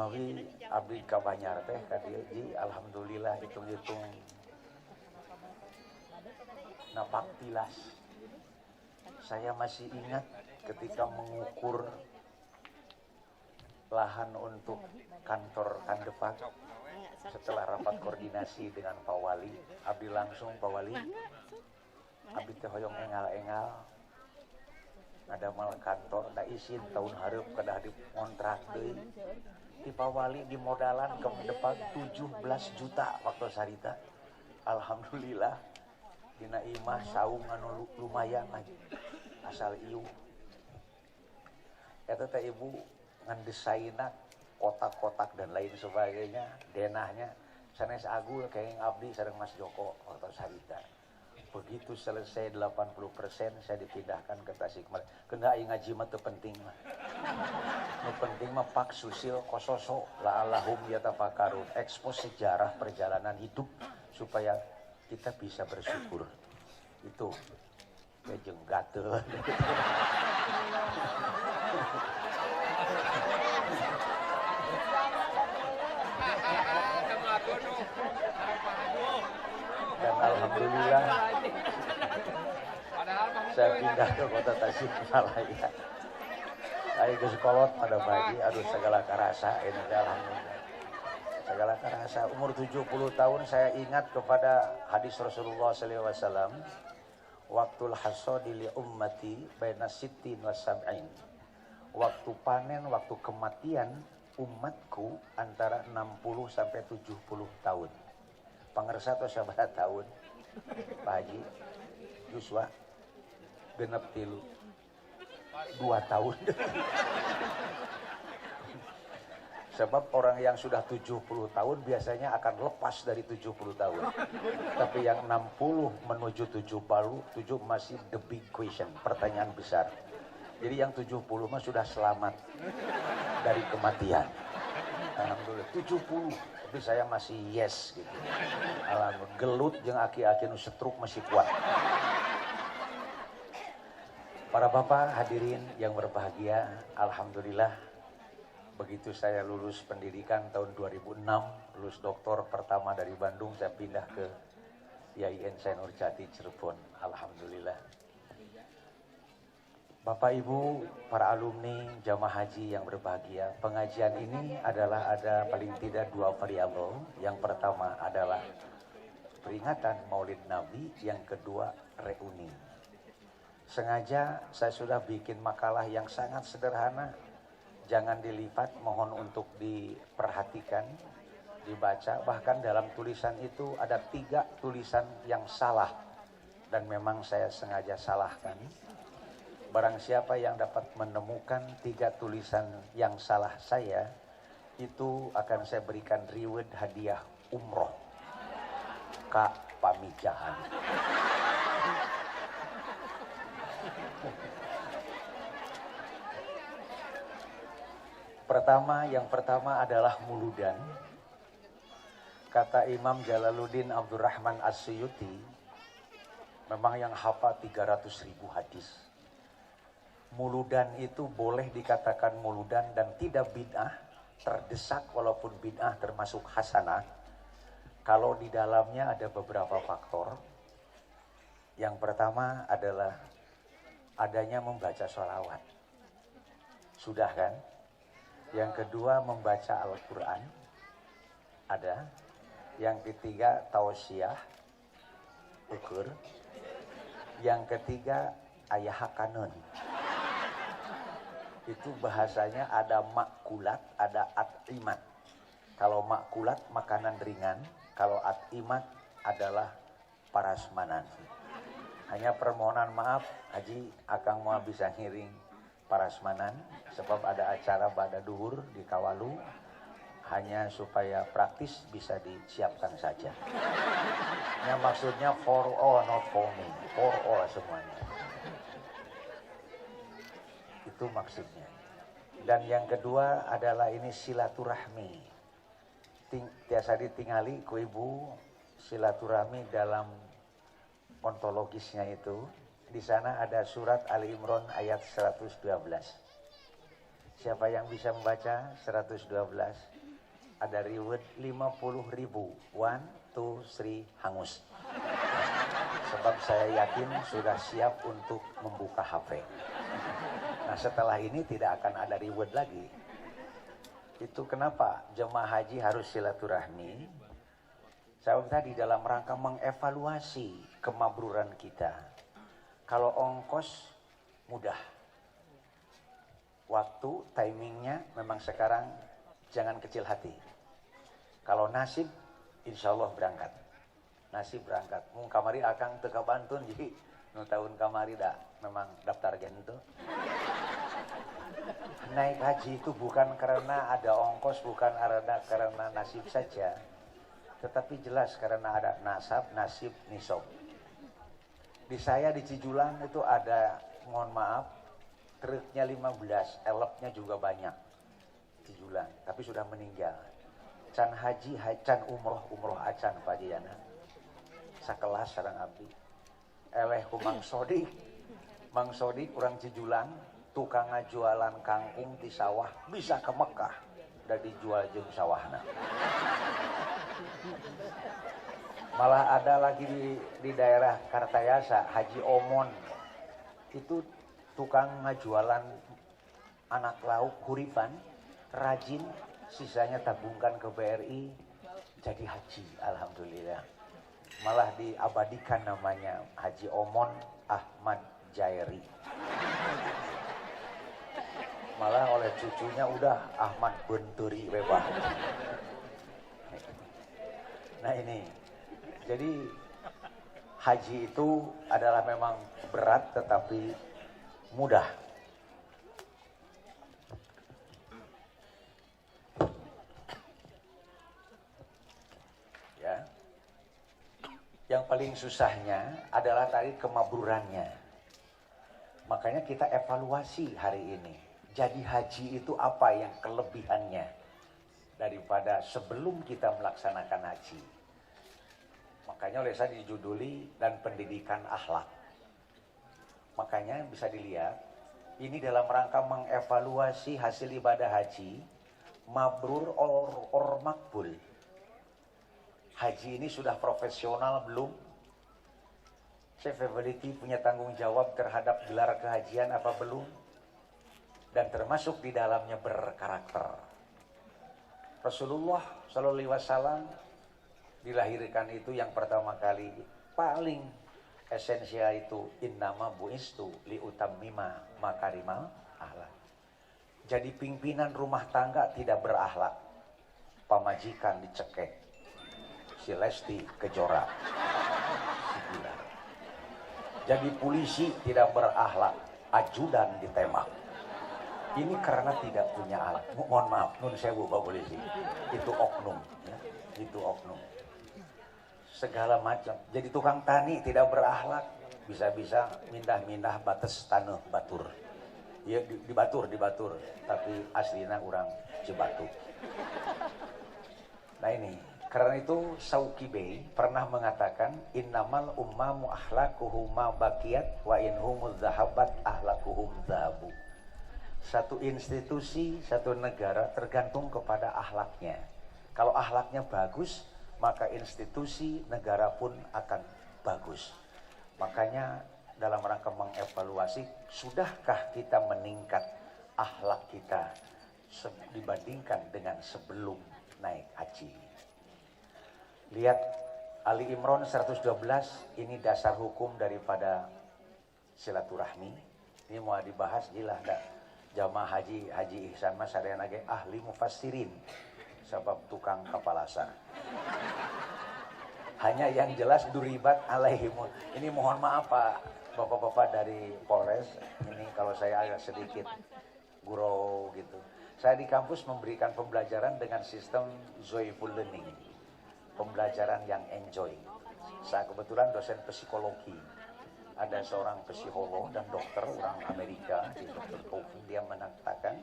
mawi abdi ka Banyar teh ka dieu ji alhamdulillah hitung-hitung napak tilas. Saya masih ingat ketika mengukur lahan untuk kantor Kandepak setelah rapat koordinasi dengan Pak Wali, abdi langsung Pak Wali, abdi teh hoyong engal-engal ada mal kantor da izin tahun hareup kedah dikontrak deui di Pak Wali di modalan ke depan 17 juta waktu sarita. Alhamdulillah dina imah saung anu lumayan lagi asal ieu eta teh ibu ngandesaina kotak-kotak dan lain sebagainya denahnya sanes agul kayak abdi sareng Mas Joko waktu sarita. Begitu selesai 80% saya dipindahkan ke Tasikmalaya. Kena ngaji mah teu penting mah. Nu penting mah Pak Susil Kososo la'allahum yatafakarun. Ekspos sejarah perjalanan hidup supaya kita bisa bersyukur. Itu ya jeung gatel. Dan alhamdulillah saya pindah ke kota Tasikmalaya. Saya ke sekolah pada pagi, aduh segala karasa ini alhamdulillah. Segala karasa umur 70 tahun saya ingat kepada hadis Rasulullah SAW. Waktul hasadi li ummati baina sittin wa sab'in. Waktu panen, waktu kematian umatku antara 60 sampai 70 tahun. Pangersa atau sabaraha tahun Pak Haji Yuswa genep 3 2 tahun. Sebab orang yang sudah 70 tahun biasanya akan lepas dari 70 tahun. Tapi yang 60 menuju 70 masih the big question, pertanyaan besar. Jadi yang 70 mah sudah selamat dari kematian. Alhamdulillah 70, tapi saya masih yes gitu. Alhamdulillah gelut jeung aki-aki nu setruk masih kuat. Para bapak hadirin yang berbahagia, alhamdulillah begitu saya lulus pendidikan tahun 2006, lulus doktor pertama dari Bandung, saya pindah ke IAIN Syekh Nurjati Cirebon. Alhamdulillah. Bapak Ibu, para alumni jamaah haji yang berbahagia, pengajian ini adalah ada paling tidak 2 variabel. Yang pertama adalah peringatan Maulid Nabi, yang kedua reuni. Sengaja saya sudah bikin makalah yang sangat sederhana, jangan dilipat, mohon untuk diperhatikan, dibaca. Bahkan dalam tulisan itu ada 3 tulisan yang salah dan memang saya sengaja salahkan. Barang siapa yang dapat menemukan 3 tulisan yang salah saya, itu akan saya berikan reward hadiah umroh Kak Pamijahan. Yang pertama adalah muludan. Kata Imam Jalaluddin Abdurrahman As-Suyuti, memang yang hafal 300.000 hadis. Muludan itu boleh dikatakan muludan dan tidak bid'ah, terdesak walaupun bid'ah termasuk hasanah. Kalau di dalamnya ada beberapa faktor. Yang pertama adalah adanya membaca sholawat. Sudah kan? Yang kedua membaca Al-Quran. Ada. Yang ketiga tausiah. Ukur. Yang ketiga ayah hakanun. Itu bahasanya ada makulat, ada at'imat. Kalau makulat makanan ringan, kalau at'imat adalah parasmanan. Hanya permohonan maaf, Haji, Akang mau bisa ngiring parasmanan, sebab ada acara ba'da duhur di Kawalu, hanya supaya praktis bisa disiapkan saja. Yang maksudnya for all, not for me, for all semuanya. Itu maksudnya. Dan yang kedua adalah ini silaturahmi. Tiasa ditingali ku ibu, silaturahmi dalam ontologisnya itu. Di sana ada surat Ali Imran ayat 112. Siapa yang bisa membaca 112? Ada reward 50.000. 1, 2, 3, hangus. Sebab saya yakin sudah siap untuk membuka HP. Nah setelah ini tidak akan ada reward lagi. Itu kenapa jemaah haji harus silaturahmi. Sebab tadi dalam rangka mengevaluasi kemabruran kita. Kalau ongkos mudah. Waktu, timingnya memang sekarang jangan kecil hati. Kalau nasib, insya Allah berangkat. Nasib berangkat. Mung kamari akang teka bantun, jadi nu tahun kamari dah memang daftar gitu. Naik haji itu bukan karena ada ongkos, bukan karena nasib saja. Tetapi jelas karena ada nasib, nisab. Di saya di Cijulang itu ada, mohon maaf, truknya 15, elopnya juga banyak. Cijulang, tapi sudah meninggal. Can haji, can umroh acan Pak Diana. Sakelas sareng abdi. Eleh ku Mang Sodik. Mang Sodik urang Cijulang, tukang ngajualan kangkung di sawah bisa ke Mekah dan dijual jeung sawahna. Malah ada lagi di daerah Kartayasa, Haji Omon. Itu tukang ngajualan anak lauk huripan, rajin, sisanya tabungkan ke BRI, jadi haji, alhamdulillah. Malah diabadikan namanya Haji Omon Ahmad Jairi. Malah oleh cucunya udah Ahmad Benturi bebas. Nah ini, jadi haji itu adalah memang berat tetapi mudah. Ya. Yang paling susahnya adalah tadi kemabrurannya. Makanya kita evaluasi hari ini. Jadi haji itu apa yang kelebihannya daripada sebelum kita melaksanakan haji. Makanya oleh saya dijuduli dan pendidikan akhlak. Makanya bisa dilihat, ini dalam rangka mengevaluasi hasil ibadah haji, mabrur or makbul. Haji ini sudah profesional belum? Chefability punya tanggung jawab terhadap gelar kehajian apa belum? Dan termasuk di dalamnya berkarakter. Rasulullah Sallallahu Alaihi Wasallam dilahirkan itu yang pertama kali paling esensial itu innama buistu liutammima makarimal akhlak. Jadi pimpinan rumah tangga tidak berakhlak, pamajikan dicekek, si Lesti Kejora, si Gila. Jadi polisi tidak berakhlak, ajudan ditembak. Ini karena tidak punya alat. Mohon maaf, nun sewu Pak Polisi. Itu oknum, ya. Itu oknum. Segala macam. Jadi tukang tani tidak berakhlak, bisa-bisa mindah-mindah batas tanah batur. Ya di batur, tapi aslinya orang Cibatu. Nah ini, karena itu Sauki Bey pernah mengatakan innamal ummamu akhlaquhum ma baqiyat wa inhumuz zahabat akhlaquhum zahabu. Satu institusi, satu negara tergantung kepada akhlaknya. Kalau akhlaknya bagus, maka institusi negara pun akan bagus. Makanya dalam rangka mengevaluasi, sudahkah kita meningkat akhlak kita dibandingkan dengan sebelum naik haji. Lihat Ali Imran 112, ini dasar hukum daripada silaturahmi. Ini mau dibahas jelas dah. Jamaah Haji Ihsan mas sadayana ge ahli mufassirin sebab tukang kapalasan. Hanya yang jelas duribat alaihimun. Ini mohon maaf Pak Bapak-bapak dari Polres, ini kalau saya agak sedikit gurau gitu. Saya di kampus memberikan pembelajaran dengan sistem joyful learning. Pembelajaran yang enjoy. Saya kebetulan dosen psikologi. Ada seorang psikolog dan dokter orang Amerika, Dr. Taufik, dia mengatakan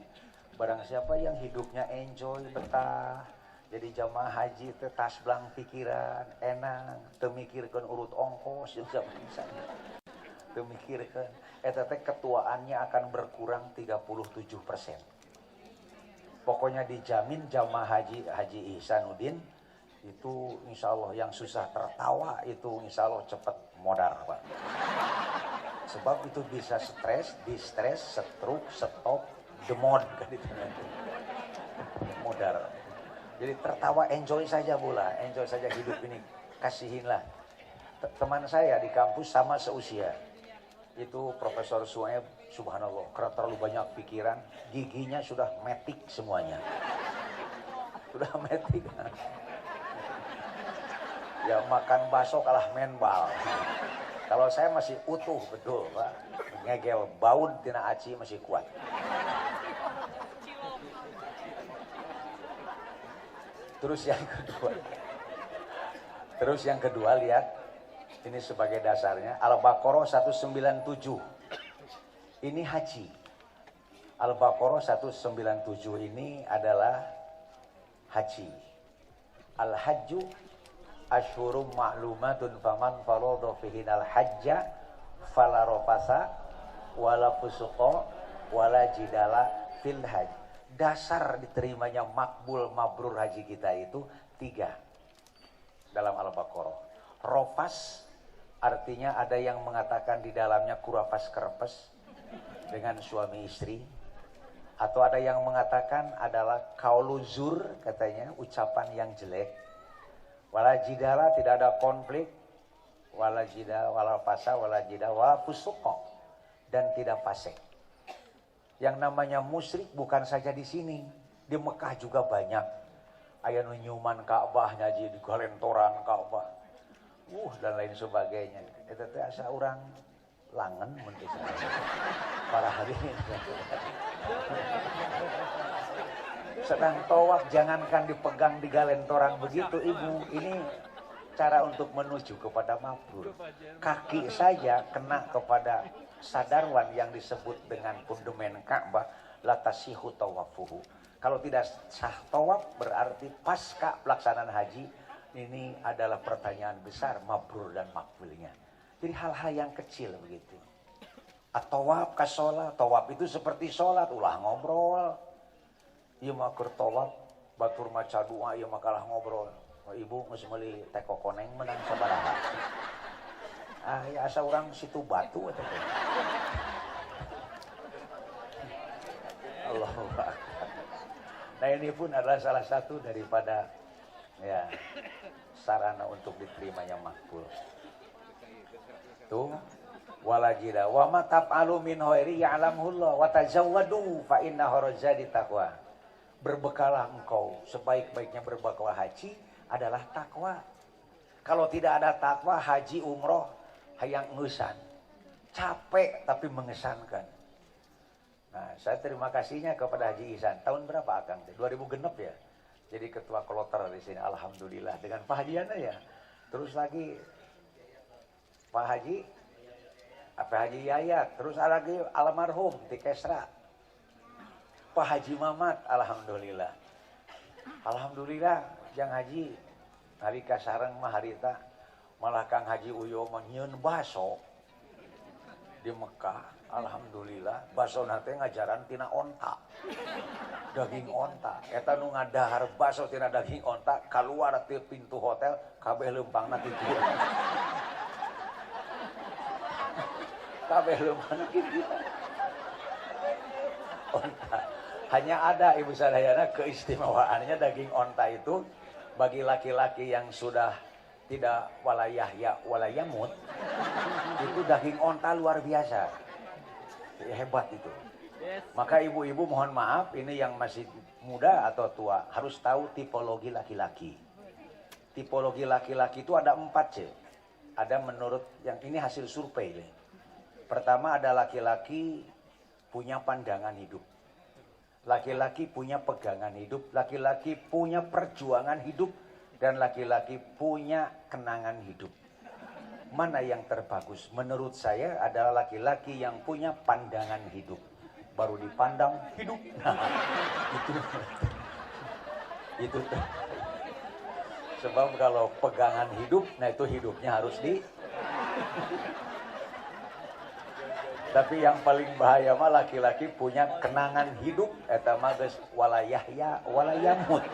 barang siapa yang hidupnya enjoy, betah, jadi jamaah haji itu tas belang pikiran, enak, temikirkan urut ongkos, juga bisa. Temikirkan, ketuaannya akan berkurang 37%. Pokoknya dijamin jamaah Haji Ihsanuddin itu insya Allah yang susah tertawa itu insya Allah cepat modar Pak. Sebab itu bisa stres, distres, stroke, stop, demod kan itu nanti. Modar. Jadi tertawa, enjoy saja pula, enjoy saja hidup ini, kasihinlah. Teman saya di kampus sama seusia, itu Profesor Suhaib, subhanallah, karena terlalu banyak pikiran, giginya sudah metik semuanya. Sudah metik. Ya makan bakso kalah menbal. Kalau saya masih utuh betul Pak, ngegel baun tina aci masih kuat. Terus yang kedua lihat, ini sebagai dasarnya Al-Baqarah 197. Ini haji. Al-Baqarah 197 ini adalah haji. Al-hajju asyhurum ma'lumatun faman faradha fihinal hajja fala rafasa wala fusuqa wala jidala fil hajj. Dasar diterimanya makbul mabrur haji kita itu 3 dalam Al-Baqarah. Rofas artinya ada yang mengatakan di dalamnya kurafas kerepes dengan suami istri, atau ada yang mengatakan adalah kauluzur, katanya ucapan yang jelek. Wala jidala, tidak ada konflik. Wala jidala, wala fasa, wala jidala, wala fusuqa, dan tidak fasik. Yang namanya musyrik bukan saja di sini, di Mekah juga banyak. Aya nu nyuman Ka'bahnya jadi di galentoran Ka'bah. Dan lain sebagainya. Itu teh asa urang langen mun para hadirin. Sedang tawaf jangankan dipegang di galentoran begitu Ibu. Ini cara untuk menuju kepada mabrur. Kaki saja kena kepada sadarwan yang disebut dengan pundemen Ka'bah, latasihu tawafuhu. Kalau tidak sah tawaf berarti pasca pelaksanaan haji ini adalah pertanyaan besar mabrur dan makbulnya. Jadi hal-hal yang kecil begitu. At-tawaf ka sholat, tawaf itu seperti sholat, ulah ngobrol. Ieu mah keur tawaf batur maca doa ieu mah kalah ngobrol. Ibu geus meuli teh kokoneng menang sabaraha. Ya asa urang situ batu eta teh. Allahu Akbar. Nah ini pun adalah salah satu daripada ya sarana untuk diterimanya makbul. Tuh walajida wa ma taf'alu min khairi ya'lamullah wa tazawwadu fa inna khairuz taqwa. Berbekalah engkau, sebaik-baiknya berbekal haji adalah takwa. Kalau tidak ada takwa, haji umroh hayang ngesan. Capek tapi mengesankan. Nah, saya terima kasihnya kepada Haji Ihsan. Tahun berapa Akang? 2000 genep ya. Jadi ketua kloter di sini, alhamdulillah dengan Pak Hajiana ya. Terus lagi Pak Haji, Haji Yayat, terus lagi almarhum Tikesra, Pak Haji Mamat, alhamdulillah. Alhamdulillah, Jang Haji hari kasareng mah harita malah Kang Haji Uyo nyieun baso di Mekah. Alhamdulillah, baso nate ngajaran tina onta. Daging onta. Eta nu ngadahar baso tina daging onta, keluar ti pintu hotel, kabeh leumpangna ti dieu. Kabeh leumpangna ti dieu. Onta. Hanya ada Ibu Sadayana keistimewaannya daging onta itu bagi laki-laki yang sudah tidak walayahya walayamut, itu daging onta luar biasa. Hebat itu. Maka ibu-ibu mohon maaf, ini yang masih muda atau tua harus tahu tipologi laki-laki. Tipologi laki-laki itu ada 4 C. Ada menurut yang ini hasil survei. Pertama ada laki-laki punya pandangan hidup. Laki-laki punya pegangan hidup. Laki-laki punya perjuangan hidup. Dan laki-laki punya kenangan hidup. Mana yang terbagus? Menurut saya adalah laki-laki yang punya pandangan hidup. Baru dipandang hidup. Nah, itu. Sebab kalau pegangan hidup, nah itu hidupnya harus Tapi yang paling bahaya mah laki-laki punya kenangan hidup eta mah geus wala yahya wala yamut.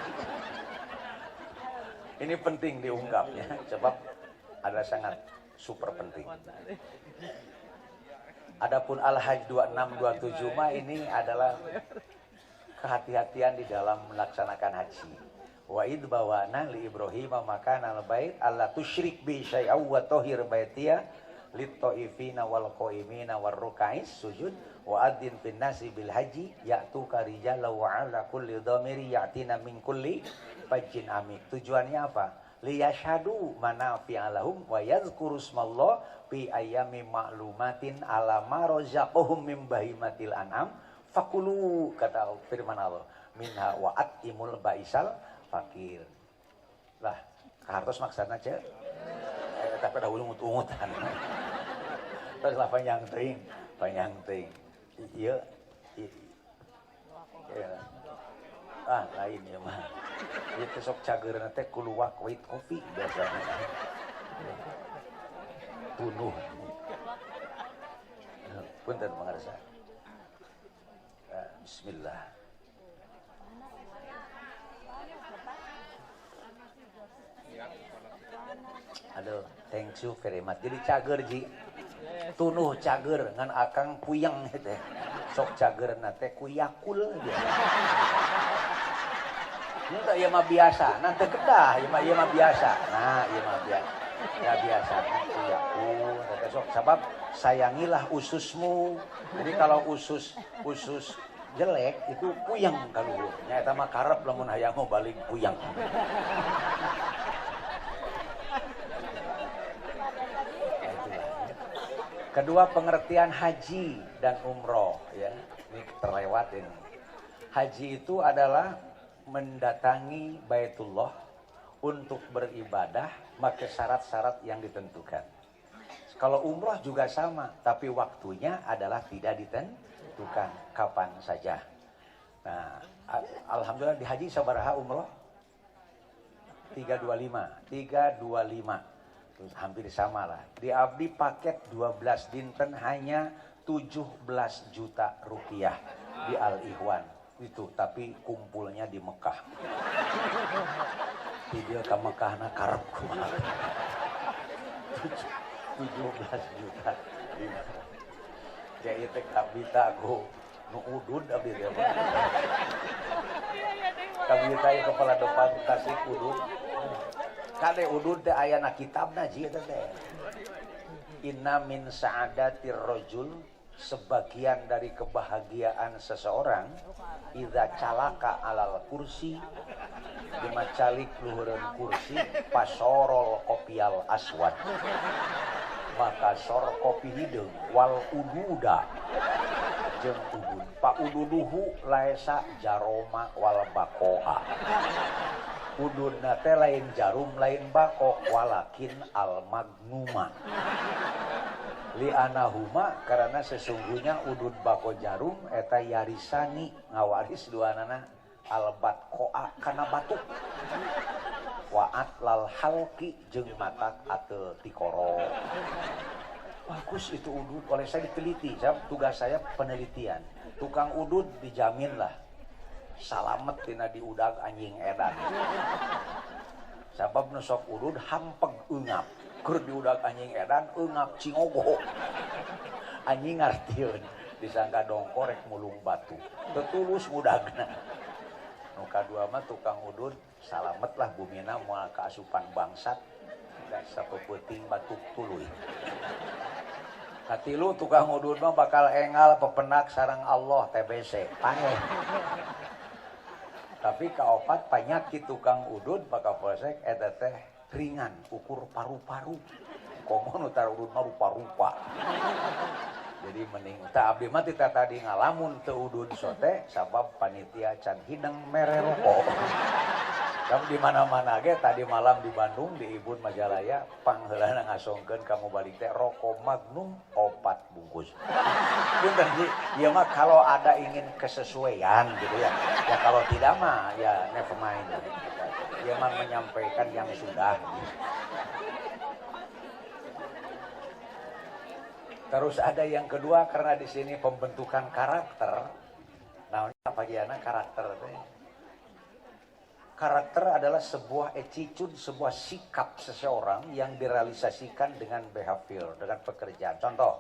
Ini penting diungkapnya sebab ada sangat super penting. Adapun Al-Hajj 2627 mah ini adalah kehati-hatian di dalam melaksanakan haji. Wa id bawana li Ibrahim makana al-bait alla tusyrik bi syai'aw wa tahhir baitiya lit-ta'ifina wal qa'imina war ruk'is sujud wa adzin fin nasi bil haji ya'tuka rijalan wa 'ala kulli dhamiri ya'tina min kulli fajjin amik. Tujuannya apa? Liyashhadu manafi'a lahum wa yadhkuru ismallah fi ayyamin ma'lumatin ala ma razaqahum min bahimatil an'am fakulu, kata firman Allah, minha wa atimul baisal fakir. Lah, hartos maksana ce. Tapi dah ungut-ungutan. Terus lah panjang teuing. Ieu lain ya mah. Ieu teh sok cageurna teh kuluwak white coffee biasana. Bunuh. Punten mangarsa. Bismillah. Aduh, thank you very much. Jadi cager ji, tunuh cager ngan akang puyeng teh. Sok cager nate kuyakul dia. Ini ieu mah biasa, nanti kedah ieu mah biasa. Nah, ieu mah biasa. Ya biasa kuyakul teh sok sabab sayangilah ususmu. Jadi kalau usus jelek itu puyeng kaluhur. Nya eta mah karep lamun hayang mau balik puyeng. Kedua, pengertian haji dan umroh ya. Ini terlewat ini. Haji itu adalah mendatangi Baitullah untuk beribadah pakai syarat-syarat yang ditentukan. Kalau umroh juga sama, tapi waktunya adalah tidak ditentukan kapan saja. Nah, alhamdulillah di haji sabaraha umroh 325. Hampir sama lah. Di abdi paket 12 dinten hanya 17 juta rupiah di Al-Ihwan. Itu tapi kumpulnya di Mekah. Video ke Mekah na karep kumaha. 17 juta. Jadi teh kabita go nu udud abdi teh. Kabita kepala depan kasih udud. Kade udud teh aya na kitabna ji eta teh. Inna min sa'adatir rajul, sebagian dari kebahagiaan seseorang idza calaka alal kursi dimacalik luhureun kursi pasorol kopial aswad maka sor kopi hideung wal ududa jeung udud pa ududuhu laesa jaroma wal bakoa. Ududna teh lain jarum lain bako walakin al magnuma li anahuma, karena sesungguhnya udud bako jarum eta yarisani ngawaris duanana al batkoa kana batuk waat lal halki jeung matak atel tikoro. Bagus itu udud, oleh saya diteliti, tugas saya penelitian. Tukang udud dijamin lah salamet tina diudag anjing edan. Sabab nu sok udud hampeg eungap, keur diudag anjing edan eungap cingogo. Anjing ngartieun disangka dongkorek mulung batu. Teu tulus mudagna. Nu kadua mah tukang udud salamet lah bumina moal kaasupan bangsat da sapeuting batuk tuluy. Katilu tukang udud mah bakal engal pepenak sareng Allah TBC paneh. Tapi kaopat penyakit tukang udud bakal polsek eta teh ringan ukur paru-paru. Komo nu tar udud mah rupa-rupa. Jadi mending tah abdi mah tita tadi ngalamun teu udud sote sabab panitia can hideng mere rokok. Kamu di mana-mana ge tadi malam di Bandung di Ibun Majalaya pangheulana ngasongkeun kamu balik teh rokok Magnum 4 bungkus. Punten ji, ieu mah kalau ada ingin kesesuaian gitu ya. Ya kalau tidak mah ya never mind. Dia mah menyampaikan yang sudah. Terus ada yang kedua karena di sini pembentukan karakter. Nah, ini apa gimana karakter teh? Karakter adalah sebuah attitude, sebuah sikap seseorang yang direalisasikan dengan behavior, dengan pekerjaan. Contoh,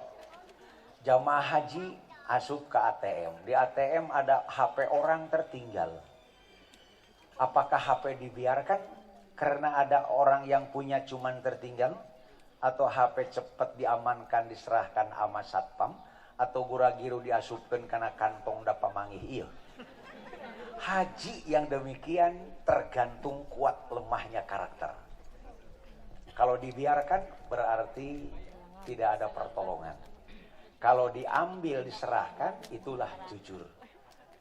jamaah haji asup ke ATM. Di ATM ada HP orang tertinggal. Apakah HP dibiarkan karena ada orang yang punya cuman tertinggal? Atau HP cepat diamankan, diserahkan sama satpam? Atau gura-giru diasupkan karena kantong dapat mangih iya? Haji yang demikian tergantung kuat lemahnya karakter. Kalau dibiarkan berarti tidak ada pertolongan. Kalau diambil diserahkan itulah jujur.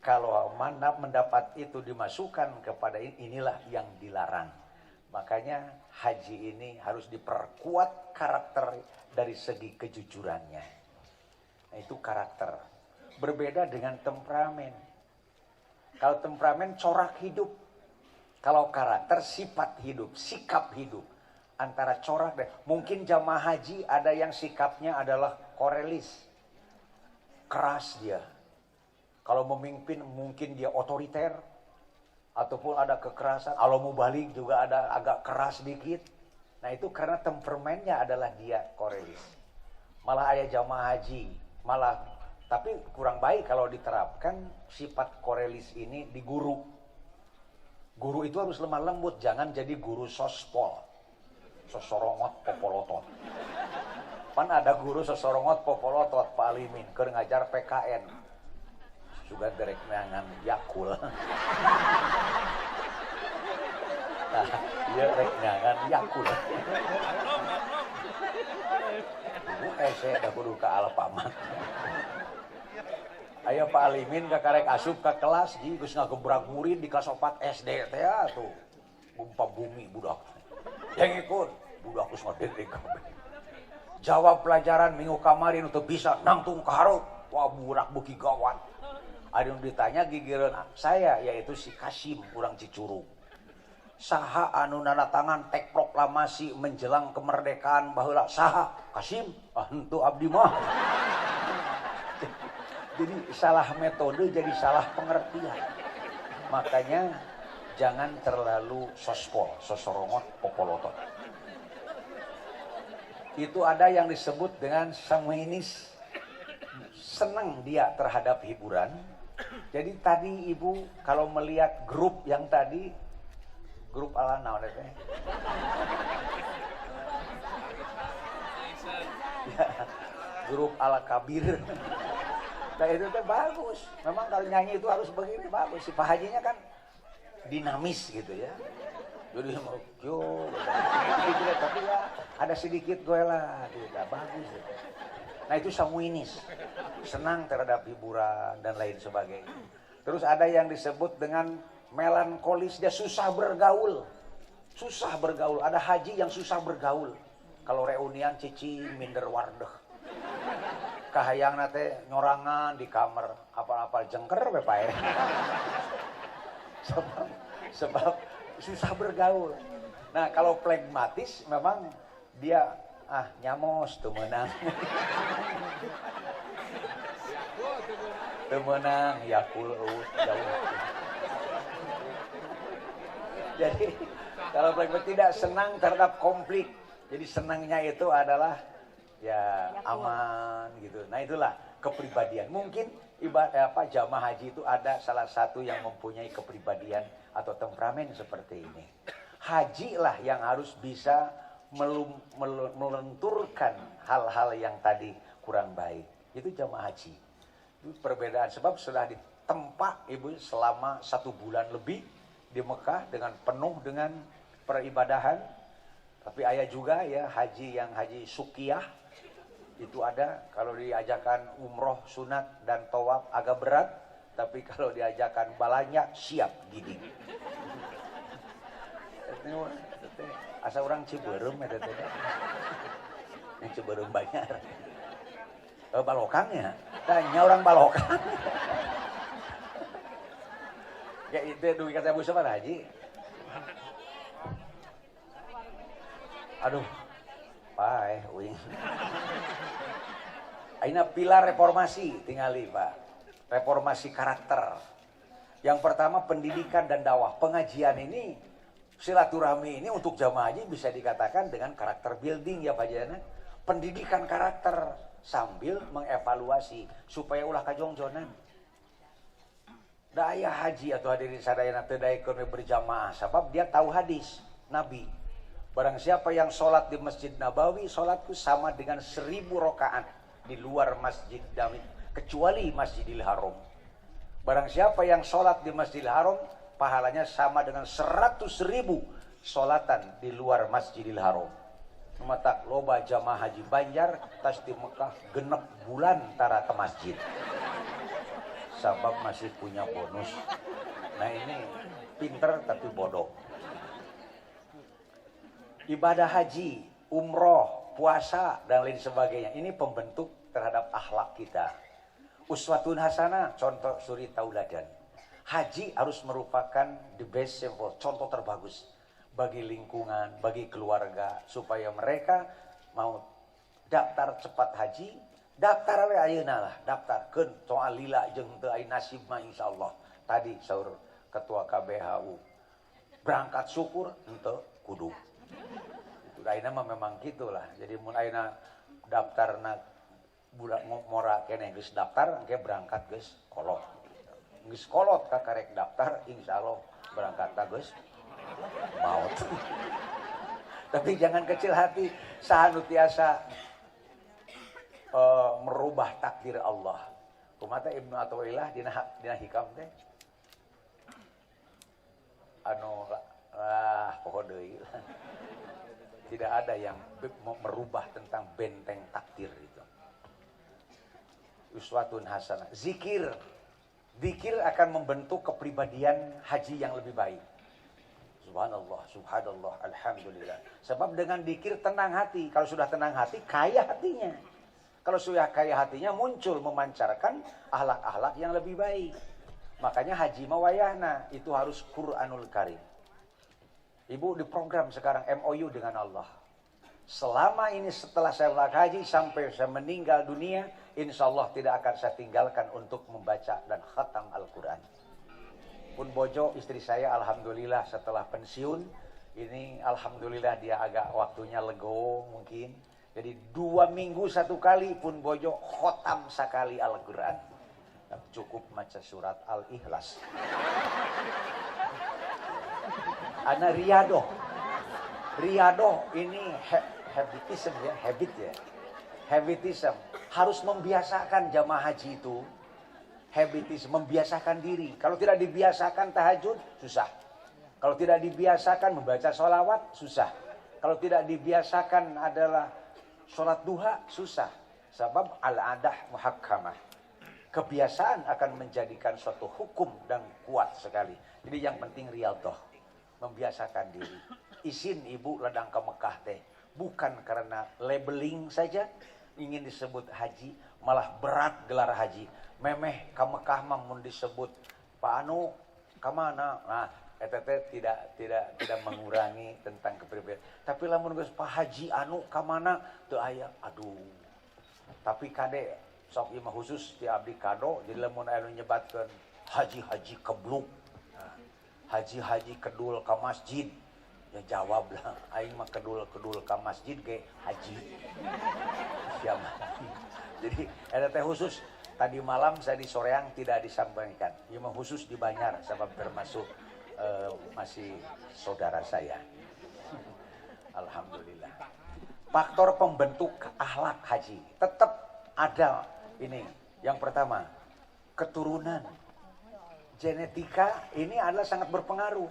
Kalau mana mendapat itu dimasukkan kepada inilah yang dilarang. Makanya haji ini harus diperkuat karakter dari segi kejujurannya. Nah, itu karakter. Berbeda dengan temperamen. Kalau temperamen corak hidup. Kalau karakter sifat hidup, sikap hidup. Antara corak dan mungkin jamaah haji ada yang sikapnya adalah korelis. Keras dia. Kalau memimpin mungkin dia otoriter. Ataupun ada kekerasan. Kalau mau balik juga ada agak keras dikit. Nah itu karena temperamennya adalah dia korelis. Malah ayah jamaah haji. Malah tapi kurang baik kalau diterapkan sifat korelis ini di guru. Guru itu harus lemah lembut, jangan jadi guru sospol. Sosorongot popolotot. Pan ada guru sosorongot popolotot Pak Alimin keur ngajar PKN. Juga derek neangan Yakul. Nah, dia rek neangan Yakul. Ibu saya dah kudu ke Alfamart. Aya Pak Alimin ka karek asup ka kelas ji geus ngagebrak murid di kelas 4 SD teh tuh. Bumpa bumi budak. Yang ikut budak geus ngadedek kabeh. Jawab pelajaran minggu kemarin untuk bisa nangtung kahareup. Wah burak beuki gawat. Ada yang ditanya gigireun saya yaitu si Kasim urang Cicurug. Saha anu nanatangan tek proklamasi menjelang kemerdekaan baheula saha? Kasim? Henteu abdi mah. Jadi salah metode jadi salah pengertian. Makanya jangan terlalu sospol, sosorongot, popolotot. Itu ada yang disebut dengan sanguinis. Senang dia terhadap hiburan. Jadi tadi ibu kalau melihat grup yang tadi, grup ala naon teh? Ya, grup ala kabir. Nah itu teh bagus. Memang kalau nyanyi itu harus begini bagus. Si Pak Hajinya kan dinamis gitu ya. Jadi mau yo, gitu, tapi ya ada sedikit goela, tidak bagus. Gitu. Nah itu sanguinis, senang terhadap hiburan dan lain sebagainya. Terus ada yang disebut dengan melankolis, dia susah bergaul. Susah bergaul, ada haji yang susah bergaul. Kalau reunian cici minder wardeh. Kahayang nate nyorangan di kamar, apa-apa jengker bepae. sebab susah bergaul. Nah kalau flegmatis memang dia nyamos tuh menang. Tuh menang Yakul jauh. Jadi kalau flegmatis tidak senang terhadap konflik. Jadi senangnya itu adalah ya aman gitu. Nah itulah kepribadian. Mungkin jamaah haji itu ada salah satu yang mempunyai kepribadian atau temperamen seperti ini. Haji lah yang harus bisa melenturkan hal-hal yang tadi kurang baik. Itu jamaah haji. Itu perbedaan sebab sudah ditempa ibu selama 1 bulan lebih di Mekah dengan penuh dengan peribadahan. Tapi ayah juga ya haji yang haji sukiyah. Itu ada kalau diajakan umroh sunat dan tawaf agak berat, tapi kalau diajakan balanya siap gini. Asa orang Ciberem eta teh. Yang Ciberem banyak. Balokangnya. Tanya orang balokang. Ya itu duit kata Bu Sabar Haji. Aduh. Pai, uing. Aina pilar reformasi tingali Pak. Reformasi karakter. Yang pertama pendidikan dan dakwah. Pengajian ini, silaturahmi ini untuk jamaah haji bisa dikatakan dengan karakter building ya Pak Jana. Pendidikan karakter sambil mengevaluasi supaya ulah kajongjonan. Daya haji atau hadirin sadayana teu daekeun berjamaah sebab dia tahu hadis Nabi. Barang siapa yang sholat di Masjid Nabawi, sholatku sama dengan 1000 rakaat di luar Masjid Nabawi, kecuali Masjidil Haram. Barang siapa yang sholat di Masjidil Haram, pahalanya sama dengan 100.000 sholatan di luar Masjidil Haram. Mata loba jamaah haji Banjar, tas di Mekah genep bulan tara ke masjid. Sabab masih punya bonus. Nah ini pinter tapi bodoh. Ibadah haji, umroh, puasa, dan lain sebagainya. Ini pembentuk terhadap akhlak kita. Uswatun hasanah, contoh suri tauladan. Haji harus merupakan the best symbol, contoh terbagus bagi lingkungan, bagi keluarga, supaya mereka mau daftar cepat haji, daftar we ayeuna lah, daftar keun soal lila jeung teu aya nasib mah insyaallah. Tadi saur ketua KBHU. Berangkat syukur henteu kudu. Ayeuna mah memang gitulah. Jadi mun ayeuna daftarna budak mora keneh geus daftar engke berangkat geus kolot. Geus kolot ka karek daftar insyaallah berangkat ta geus maut. Tapi jangan kecil hati, saha nu tiasa merubah takdir Allah. Kumaha Ibnu Athaillah dina hikam teh anu poho deui. Tidak ada yang merubah tentang benteng takdir itu. Uswatun hasanah. Zikir. Zikir akan membentuk kepribadian haji yang lebih baik. Subhanallah, subhanallah, alhamdulillah. Sebab dengan zikir tenang hati. Kalau sudah tenang hati, kaya hatinya. Kalau sudah kaya hatinya, muncul memancarkan akhlak-akhlak yang lebih baik. Makanya haji mawayahna itu harus Quranul Karim. Ibu di program sekarang MOU dengan Allah. Selama ini setelah saya haji sampai saya meninggal dunia, insya Allah tidak akan saya tinggalkan untuk membaca dan khatam Al-Quran. Pun Bojo istri saya alhamdulillah setelah pensiun, ini alhamdulillah dia agak waktunya lego mungkin. Jadi 2 minggu 1 kali Pun Bojo khatam sekali Al-Quran. Cukup baca surat Al-Ikhlas. Ana riadoh ini habitism ya, habit ya. Habitism harus membiasakan jamaah haji itu. Habitism membiasakan diri. Kalau tidak dibiasakan tahajud susah. Kalau tidak dibiasakan membaca sholawat susah. Kalau tidak dibiasakan adalah sholat duha susah. Sebab al-adah muhakkamah. Kebiasaan akan menjadikan suatu hukum dan kuat sekali. Jadi yang penting riyadhah. Membiasakan diri. Isin ibu ledang ke Mekah teh bukan karena labeling saja ingin disebut haji, malah berat gelar haji. Memeh ke Mekah mah mun disebut Pak Anu ka mana? Nah, eta teh tidak mengurangi tentang kepribadian. Tapi lamun geus Pak Haji Anu ka mana teu aya. Aduh. Tapi kade sok ieu mah khusus ti abdi kado jadi lamun anu nyebatkeun haji-haji kebluk. Haji-haji kedul ke masjid ya jawab lah aing mah kedul ke masjid ge haji siapa. Jadi ada teh khusus tadi malam saya di Soreang tidak disampaikan ya mah khusus di Banjar sebab termasuk masih saudara saya. Alhamdulillah. Faktor pembentuk akhlak haji tetap ada ini. Yang pertama keturunan. Genetika ini adalah sangat berpengaruh.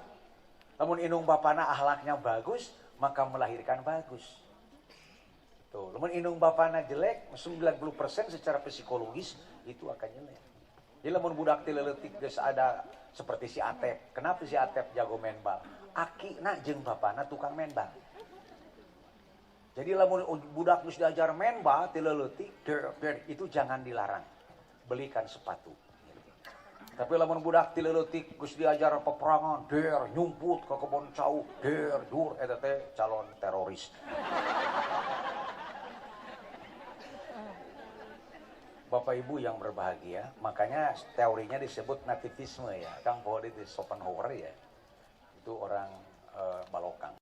Namun indung bapana akhlaknya bagus, maka melahirkan bagus. Tuh, namun indung bapana jelek, 90% secara psikologis itu akan jelek. Jadi namun budak tileutik geus ada seperti si Atep. Kenapa si Atep jago main bal? Akina jeung bapana tukang main bal. Jadi lamun budak geus diajar main bal tileutik, itu jangan dilarang. Belikan sepatu. Tapi lamun budak tileutik geus diajar peperangan, nyumput ke kebon cau, dur eta teh calon teroris. Bapak Ibu yang berbahagia, makanya teorinya disebut nativisme ya, Kang Paul itu Schopenhauer ya, itu orang Balokang.